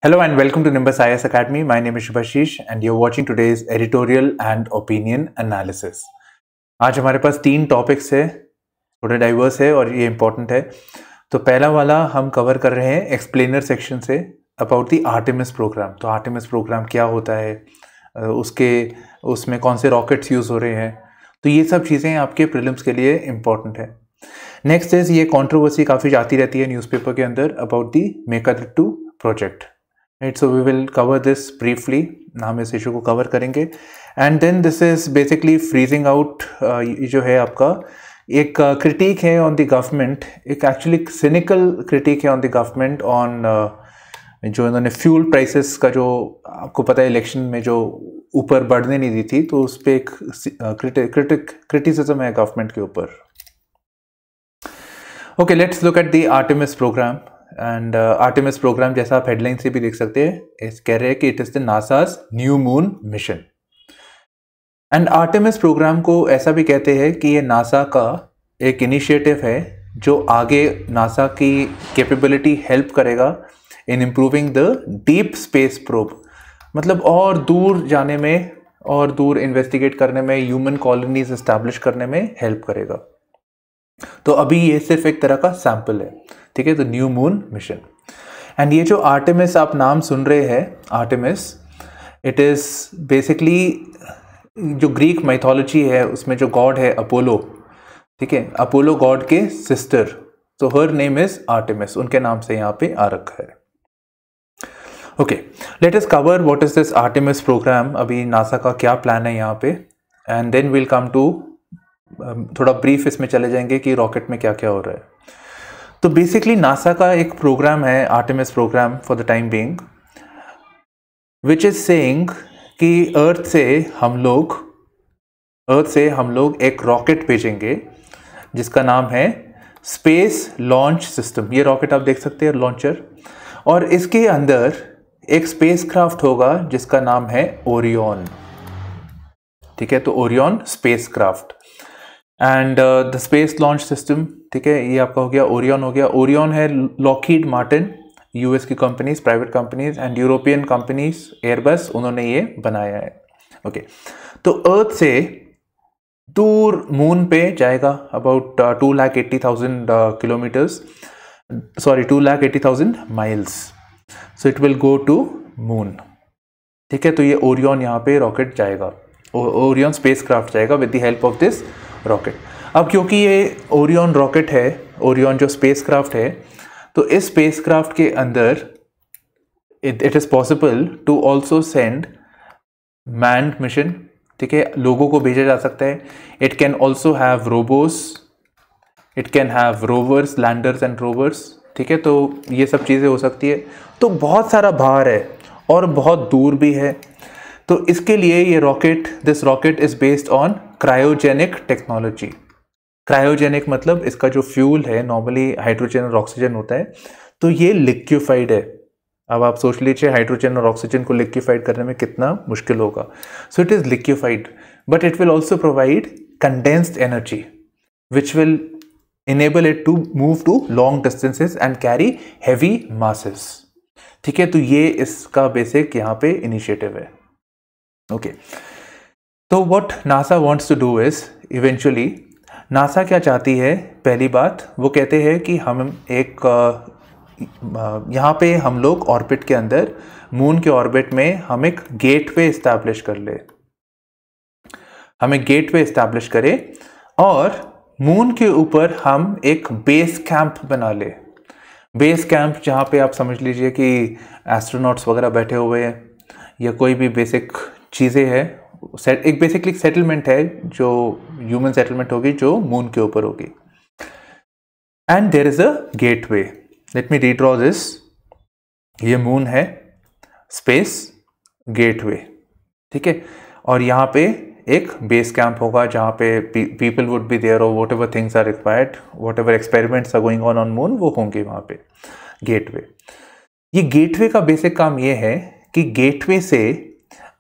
Hello and welcome to Nimbus IS Academy. My name is Shubhashish and you're watching today's editorial and opinion analysis. आज हमारे पास 3 topics है, थोड़े diverse है और ये इम्पोर्टेंट है। तो पहला वाला हम कवर कर रहे हैं एक्सप्लेनर सेक्शन से अबाउट द आर्टेमिस प्रोग्राम। तो आर्टेमिस प्रोग्राम क्या होता है, उसमें कौन से रॉकेट्स यूज़ हो रहे हैं, तो ये सब चीज़ें आपके प्रीलिम्स के लिए इम्पोर्टेंट है। नेक्स्ट इज ये कंट्रोवर्सी काफ़ी आती रहती है न्यूज़पेपर के अंदर about the Mekedatu 2 project, right. So we will cover this briefly, हम इस इशू को कवर करेंगे। And then this is basically freezing out, जो है आपका एक क्रिटिक है ऑन द गवर्नमेंट, एक एक्चुअली सिनिकल क्रिटिक है ऑन द गवर्नमेंट ऑन जो इन्होंने फ्यूल प्राइसेस का, जो आपको पता है इलेक्शन में जो ऊपर बढ़ने नहीं दी थी, तो उस पर एक क्रिटिसिज्म है गवर्नमेंट के ऊपर। Okay, let's look at the Artemis program. And Artemis program जैसा आप हेडलाइन से भी देख सकते हैं, कह रहे हैं कि it is the NASA's new moon mission. And Artemis program को ऐसा भी कहते हैं कि ये नासा का एक इनिशिएटिव है जो आगे नासा की कैपेबिलिटी हेल्प करेगा in improving the deep space probe, मतलब और दूर जाने में और दूर इन्वेस्टिगेट करने में, ह्यूमन कॉलोनीज एस्टैब्लिश करने में हेल्प करेगा। तो अभी ये सिर्फ एक तरह का सैंपल है, ठीक है। तो न्यू मून मिशन एंड ये जो आर्टेमिस आप नाम सुन रहे हैं, आर्टेमिस, इट इज बेसिकली जो ग्रीक माइथोलॉजी है उसमें जो गॉड है अपोलो, ठीक है, अपोलो गॉड के सिस्टर, तो हर नेम इज आर्टेमिस, उनके नाम से यहाँ पे आ रखा है। Okay, let us cover what is this Artemis program, अभी नासा का क्या प्लान है यहाँ पे, and then will come to थोड़ा ब्रीफ इसमें चले जाएंगे कि रॉकेट में क्या क्या हो रहा है। तो बेसिकली नासा का एक प्रोग्राम है Artemis program for the time being, which is saying कि अर्थ से हम लोग एक रॉकेट भेजेंगे जिसका नाम है स्पेस लॉन्च सिस्टम। ये रॉकेट आप देख सकते हैं, लॉन्चर, और इसके अंदर एक स्पेसक्राफ्ट होगा जिसका नाम है ओरियन, ठीक है। तो Orion spacecraft and the space launch system, ठीक है, ये आपका हो गया ओरियन हो गया। ओरियन है लॉकहीड मार्टिन, यूएस की companies, private companies, and European companies, Airbus, उन्होंने ये बनाया है। ओके, तो अर्थ से दूर मून पे जाएगा about 2,80,000 kilometres, sorry 2,80,000 miles. So it will go to moon, ठीक है। तो ये ओरियन यहाँ पे रॉकेट जाएगा, ओरियन स्पेसक्राफ्ट जाएगा with the help of this rocket. अब क्योंकि ये ओरियन रॉकेट है, ओरियन जो स्पेसक्राफ्ट है, तो इस स्पेसक्राफ्ट के अंदर it is possible to also send manned mission, ठीक है, लोगों को भेजा जा सकता है। It can also have रोबोस, it can have rovers, landers and rovers, ठीक है। तो ये सब चीज़ें हो सकती है। तो बहुत सारा भार है और बहुत दूर भी है, तो इसके लिए ये rocket, this rocket is based on cryogenic technology. Cryogenic मतलब इसका जो फ्यूल है नॉर्मली हाइड्रोजन और ऑक्सीजन होता है, तो ये लिक्विफाइड है। अब आप सोच लीजिए हाइड्रोजन और ऑक्सीजन को लिक्विफाइड करने में कितना मुश्किल होगा। So it is liquefied, but it will also provide condensed energy which will enable it to move to long distances and carry heavy masses, ठीक है। तो ये इसका बेसिक यहाँ पे इनिशिएटिव है। ओके, तो what NASA wants to do is, eventually NASA क्या चाहती है, पहली बात वो कहते हैं कि हम एक यहाँ पे हम लोग ऑर्बिट के अंदर, मून के ऑर्बिट में हम एक गेटवे इस्टेब्लिश कर ले, हम एक गेटवे इस्टेब्लिश करें और मून के ऊपर हम एक बेस कैंप बना ले। बेस कैंप जहाँ पे आप समझ लीजिए कि एस्ट्रोनॉट्स वगैरह बैठे हुए हैं या कोई भी बेसिक चीज़ें हैं, एक बेसिकली सेटलमेंट है जो ह्यूमन सेटलमेंट होगी जो मून के ऊपर होगी। And there is a gateway, let me redraw this, ये मून है, स्पेस गेटवे, ठीक है। और यहाँ पे एक बेस कैंप होगा जहाँ पे पीपल वुड बी देयर और whatever things are required, whatever experiments are going on moon, वो होंगे वहाँ पे। गेटवे, ये गेटवे का बेसिक काम ये है कि गेटवे से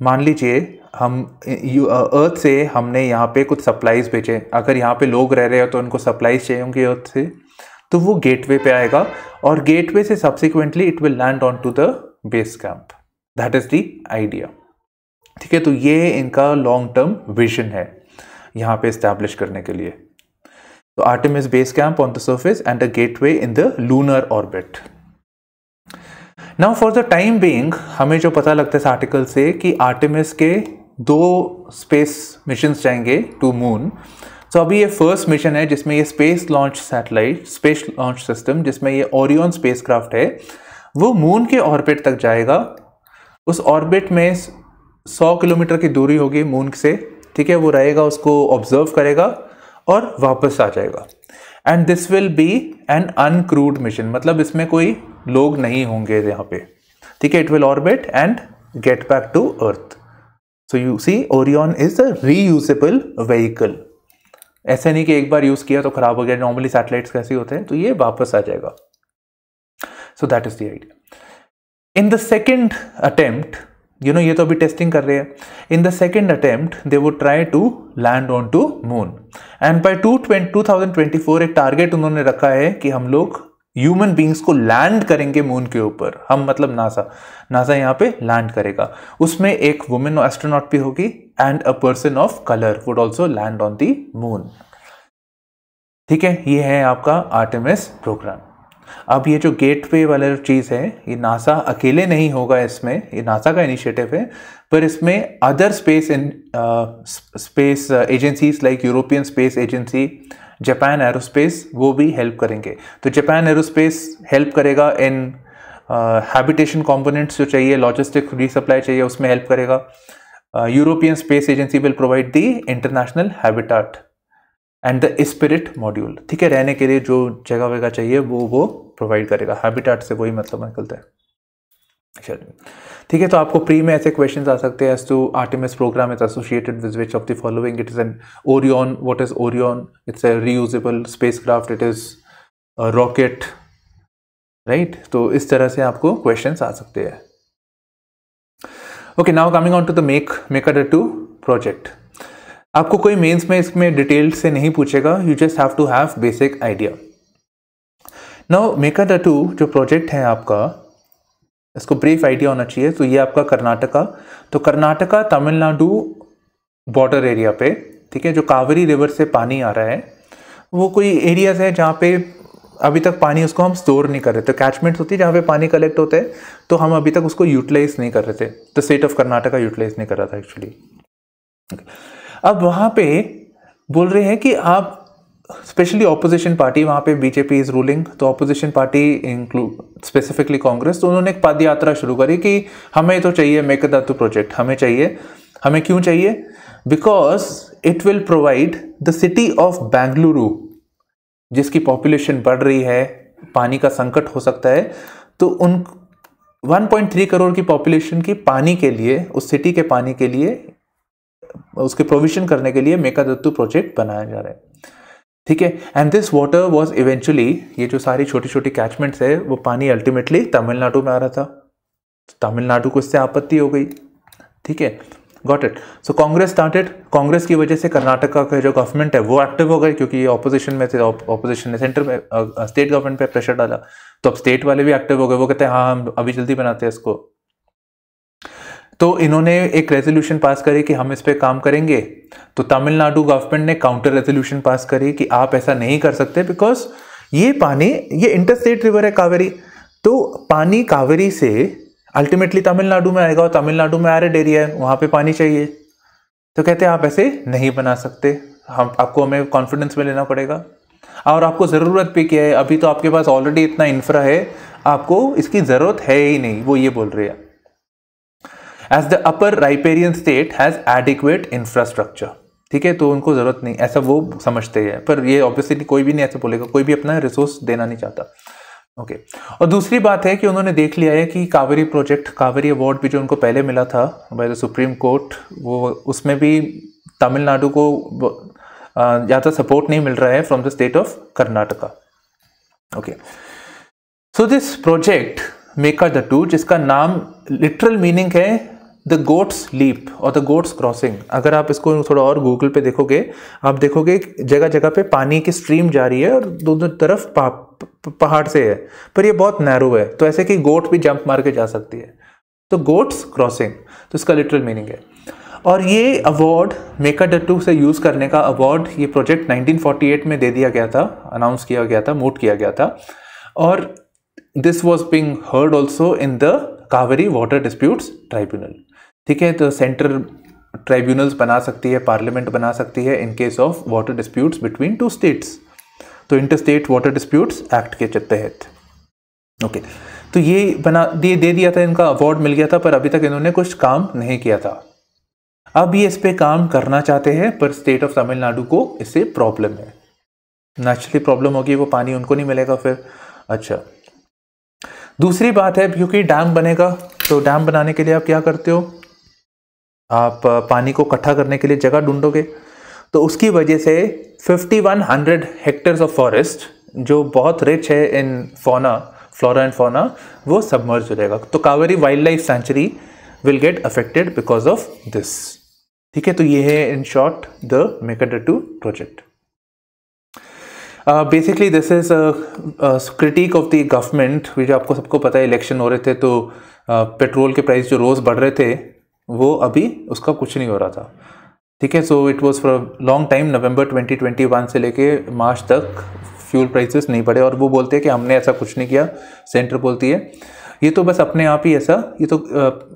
मान लीजिए हम अर्थ से हमने यहाँ पे कुछ सप्लाईज भेजे, अगर यहाँ पे लोग रह रहे हो तो उनको सप्लाईज चाहिए होंगे अर्थ से, तो वो गेटवे पे आएगा और गेटवे से subsequently it will land on to the base camp, that is the idea. ठीक है, तो ये इनका लॉन्ग टर्म विजन है यहाँ पे एस्टैब्लिश करने के लिए। तो Artemis base camp on the surface and a gateway in the lunar orbit. Now for the time being हमें जो पता लगता है इस आर्टिकल से कि आर्टेमिस के 2 स्पेस मिशन जाएंगे टू मून। तो अभी ये फर्स्ट मिशन है जिसमें ये space launch satellite, space launch system जिसमें ये ओरियन स्पेसक्राफ्ट है, वो मून के ऑर्बिट तक जाएगा। उस ऑर्बिट में 100 किलोमीटर की दूरी होगी मून से। ठीक है, वो रहेगा, उसको ऑब्जर्व करेगा और वापस आ जाएगा। And this will be an uncrewed mission, मतलब इसमें कोई लोग नहीं होंगे यहाँ पे। ठीक है, it will orbit and get back to earth. So you see Orion is a reusable vehicle. ऐसे नहीं कि एक बार यूज किया तो खराब हो गया, नॉर्मली सैटेलाइट्स कैसे होते हैं, तो ये वापस आ जाएगा। So that is the idea. In the second attempt, ये तो अभी टेस्टिंग कर रहे हैं। In the second attempt they would try to land on to moon and by 2024 एक टारगेट उन्होंने रखा है कि हम लोग ह्यूमन बींग्स को लैंड करेंगे मून के ऊपर। हम मतलब नासा यहाँ पे लैंड करेगा। उसमें एक वुमेन एस्ट्रोनॉट भी होगी and a person of colour would also land on the moon. ठीक है, ये है आपका आर्टेमिस प्रोग्राम। अब ये जो गेटवे वाला चीज़ है, ये नासा अकेले नहीं होगा, इसमें ये नासा का इनिशिएटिव है, पर इसमें other space agencies like European space agency, Japan aerospace, वो भी हेल्प करेंगे। तो जापान एरोस्पेस हेल्प करेगा इन हैबिटेशन कंपोनेंट्स जो चाहिए, लॉजिस्टिक रीसप्लाई चाहिए, उसमें हेल्प करेगा। European space agency will provide the international habitat and the spirit module. ठीक है, रहने के लिए जो जगह वगैरह चाहिए वो प्रोवाइड करेगा। हैबिटाट से वही मतलब निकलता है। ठीक है, तो आपको प्री में ऐसे क्वेश्चंस आ सकते हैं as to Artemis program is associated with which of the following. It is an Orion, what is Orion? It's a reusable spacecraft, it is a rocket, right? तो इस तरह से आपको क्वेश्चंस आ सकते हैं। Okay, now coming on to the Mekedatu project. आपको कोई मेंस में इसमें डिटेल से नहीं पूछेगा, you just have to have basic idea. Now Mekedatu जो प्रोजेक्ट है आपका, इसको ब्रीफ आइडिया होना चाहिए। तो ये आपका कर्नाटका, तो कर्नाटका तमिलनाडु बॉर्डर एरिया पे, ठीक है, जो कावेरी रिवर से पानी आ रहा है, वो कोई एरियाज है जहाँ पे अभी तक पानी उसको हम स्टोर नहीं कर रहे थे। कैचमेंट्स होती है जहाँ पे पानी कलेक्ट होता है, तो हम अभी तक उसको यूटिलाइज नहीं कर रहे थे। तो स्टेट ऑफ कर्नाटका यूटिलाइज नहीं कर रहा था एक्चुअली। अब वहाँ पे बोल रहे हैं कि आप स्पेशली ऑपोजिशन पार्टी, वहाँ पे बीजेपी इज रूलिंग, तो opposition party include specifically Congress, तो उन्होंने एक पद यात्रा शुरू करी कि हमें तो चाहिए मेकाडा-2 प्रोजेक्ट, हमें चाहिए। हमें क्यों चाहिए? Because it will provide the city of Bengaluru, जिसकी पॉपुलेशन बढ़ रही है, पानी का संकट हो सकता है, तो उन 1.3 करोड़ की पॉपुलेशन की पानी के लिए, उस सिटी के पानी के लिए, उसके प्रोविजन करने के लिए मेकाडा-2 प्रोजेक्ट बनाया जा रहा है। ठीक है, and this water was eventually, ये जो सारी छोटी छोटी कैचमेंट्स है, वो पानी अल्टीमेटली तमिलनाडु में आ रहा था। तमिलनाडु को इससे आपत्ति हो गई। ठीक है, got it. So Congress started, Congress की वजह से कर्नाटका का जो गवर्नमेंट है वो एक्टिव हो गई, क्योंकि ये ऑपोजिशन में थे, ऑपोजिशन ने सेंटर में स्टेट गवर्नमेंट पे प्रेशर डाला, तो अब स्टेट वाले भी एक्टिव हो गए। वो कहते हैं हाँ हम अभी जल्दी बनाते हैं इसको। तो इन्होंने एक रेजोल्यूशन पास करी कि हम इस पे काम करेंगे। तो तमिलनाडु गवर्नमेंट ने काउंटर रेजोल्यूशन पास करी कि आप ऐसा नहीं कर सकते, बिकॉज ये पानी, ये इंटरस्टेट रिवर है कावेरी, तो पानी कावेरी से अल्टीमेटली तमिलनाडु में आएगा, और तमिलनाडु में एरिड एरिया है, वहां पे पानी चाहिए। तो कहते हैं आप ऐसे नहीं बना सकते, हमें कॉन्फिडेंस में लेना पड़ेगा, और आपको ज़रूरत भी क्या है, अभी तो आपके पास ऑलरेडी इतना इंफ्रा है, आपको इसकी ज़रूरत है ही नहीं, वो ये बोल रहे हैं। As the upper riparian state has adequate infrastructure. ठीक है, तो उनको ज़रूरत नहीं, ऐसा वो समझते हैं, पर ये ऑब्वियसली कोई भी नहीं ऐसे बोलेगा, कोई भी अपना रिसोर्स देना नहीं चाहता। ओके, और दूसरी बात है कि उन्होंने देख लिया है कि कावेरी प्रोजेक्ट, कावेरी अवार्ड भी जो उनको पहले मिला था बाय द सुप्रीम कोर्ट, वो उसमें भी तमिलनाडु को ज़्यादा सपोर्ट नहीं मिल रहा है from the state of Karnataka. Okay, so this project Mekedatu, जिसका नाम लिटरल मीनिंग है द गोट्स लीप और द गोट्स क्रॉसिंग। अगर आप इसको थोड़ा और गूगल पे देखोगे, आप देखोगे जगह जगह पे पानी की स्ट्रीम जा रही है और दोनों तरफ पहाड़ से है, पर ये बहुत नैरो है, तो ऐसे कि गोट भी जंप मार के जा सकती है। तो गोट्स क्रॉसिंग, तो इसका लिटरल मीनिंग है। और ये अवार्ड मेकाडट्टू से यूज़ करने का अवार्ड ये प्रोजेक्ट 1948 में दे दिया गया था, अनाउंस किया गया था, मूट किया गया था। और this was being heard also in the Kaveri water disputes tribunal. ठीक है, तो सेंटर ट्राइब्यूनल्स बना सकती है, पार्लियामेंट बना सकती है in case of water disputes between two states, तो inter state water disputes act के तहत। ओके, तो ये दे दिया था, इनका अवार्ड मिल गया था, पर अभी तक इन्होंने कुछ काम नहीं किया था। अब ये इस पे काम करना चाहते हैं, पर स्टेट ऑफ तमिलनाडु को इससे प्रॉब्लम है। नेचुरली प्रॉब्लम होगी, वो पानी उनको नहीं मिलेगा फिर। अच्छा, दूसरी बात है, क्योंकि डैम बनेगा, तो डैम बनाने के लिए आप क्या करते हो, आप पानी को इकट्ठा करने के लिए जगह ढूंढोगे। तो उसकी वजह से 5100 हेक्टेयर्स ऑफ फॉरेस्ट, जो बहुत रिच है इन फ्लोरा एंड फौना, वो सबमर्ज हो जाएगा। तो Kaveri wildlife sanctuary will get affected because of this. ठीक है, तो ये है in short the Mekedatu project. Basically this is critic of the government, जो आपको सबको पता है इलेक्शन हो रहे थे, तो पेट्रोल के प्राइस जो रोज़ बढ़ रहे थे, वो अभी उसका कुछ नहीं हो रहा था। ठीक है, so it was for long time, November 2021 से लेके मार्च तक फ्यूल प्राइसेस नहीं बढ़े। और वो बोलते हैं कि हमने ऐसा कुछ नहीं किया, सेंटर बोलती है ये तो बस अपने आप ही ऐसा, ये तो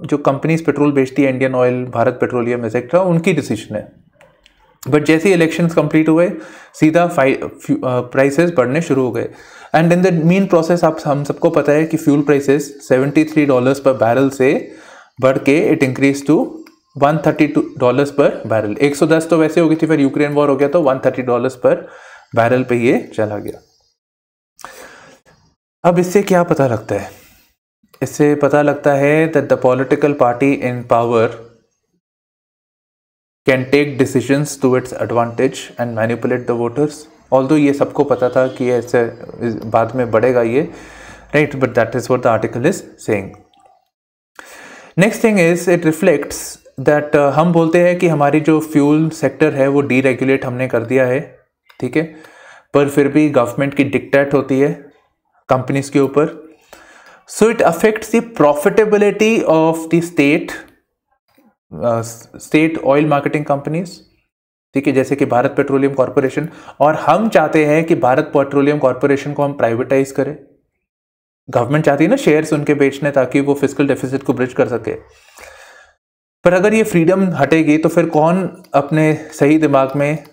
जो कंपनीज पेट्रोल बेचती है, Indian oil, Bharat petroleum etcetera, उनकी डिसीजन है। बट जैसे ही इलेक्शंस कंप्लीट हुए, सीधा प्राइसेस बढ़ने शुरू हो गए। And in the mean process हम सबको पता है कि फ्यूल प्राइसेस $73 पर बैरल से बढ़ के इट इंक्रीज टू $132 पर बैरल। 110 तो वैसे हो गई थी, फिर यूक्रेन वॉर हो गया, तो $130 पर बैरल पे ये चला गया। अब इससे क्या पता लगता है? इससे पता लगता है that the political party in power can take decisions to its advantage and manipulate the voters. Although ये सबको पता था कि ऐसे बाद में बढ़ेगा ये, right? But that is what the article is saying. Next thing is it reflects that हम बोलते हैं कि हमारी जो फ्यूल सेक्टर है वो डीरेगुलेट हमने कर दिया है, ठीक है, पर फिर भी गवर्नमेंट की डिक्टेट होती है कंपनीज के ऊपर। So it affects the profitability of the state oil marketing companies, ठीक है, जैसे कि भारत पेट्रोलियम कॉर्पोरेशन। और हम चाहते हैं कि भारत पेट्रोलियम कॉर्पोरेशन को हम प्राइवेटाइज करें। गवर्नमेंट चाहती है ना शेयर्स उनके बेचने, ताकि वो फिस्कल डेफिसिट को ब्रिज कर सके। पर अगर ये फ्रीडम हटेगी तो फिर कौन अपने सही दिमाग में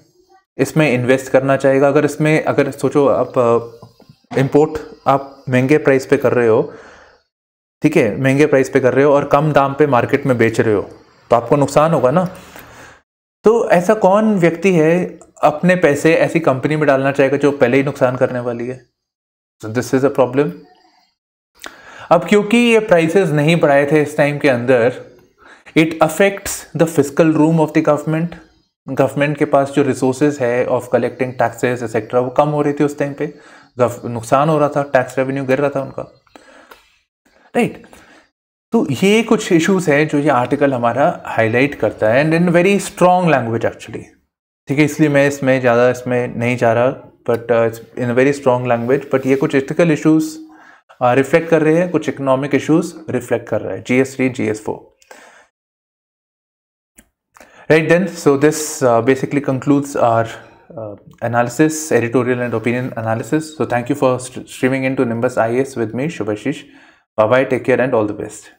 इसमें इन्वेस्ट करना चाहेगा? अगर सोचो आप इंपोर्ट आप महंगे प्राइस पे कर रहे हो, ठीक है, महंगे प्राइस पे कर रहे हो और कम दाम पे मार्केट में बेच रहे हो, तो आपको नुकसान होगा ना। तो ऐसा कौन व्यक्ति है अपने पैसे ऐसी कंपनी में डालना चाहेगा जो पहले ही नुकसान करने वाली है? So this is a problem. अब क्योंकि ये प्राइसेस नहीं बढ़ाए थे इस टाइम के अंदर, it affects the fiscal room of the government. Government के पास जो रिसोर्सेज है ऑफ कलेक्टिंग टैक्सेस एक्सेट्रा, वो कम हो रही थी उस टाइम पे, नुकसान हो रहा था, टैक्स रेवेन्यू गिर रहा था उनका, राइट। तो ये कुछ इश्यूज है जो ये आर्टिकल हमारा हाईलाइट करता है, and in very strong language actually, ठीक है, इसलिए मैं इसमें नहीं जा रहा, but in very strong language. But ये कुछ एथिकल इश्यूज रिफ्लेक्ट कर रहे हैं, कुछ इकोनॉमिक इश्यूज रिफ्लेक्ट कर रहा है, GS3, GS4, right then. So this basically concludes our analysis, editorial and opinion analysis. So thank you for streaming into Nimbus IAS with me, Shubhashish. Bye bye, take care and all the best.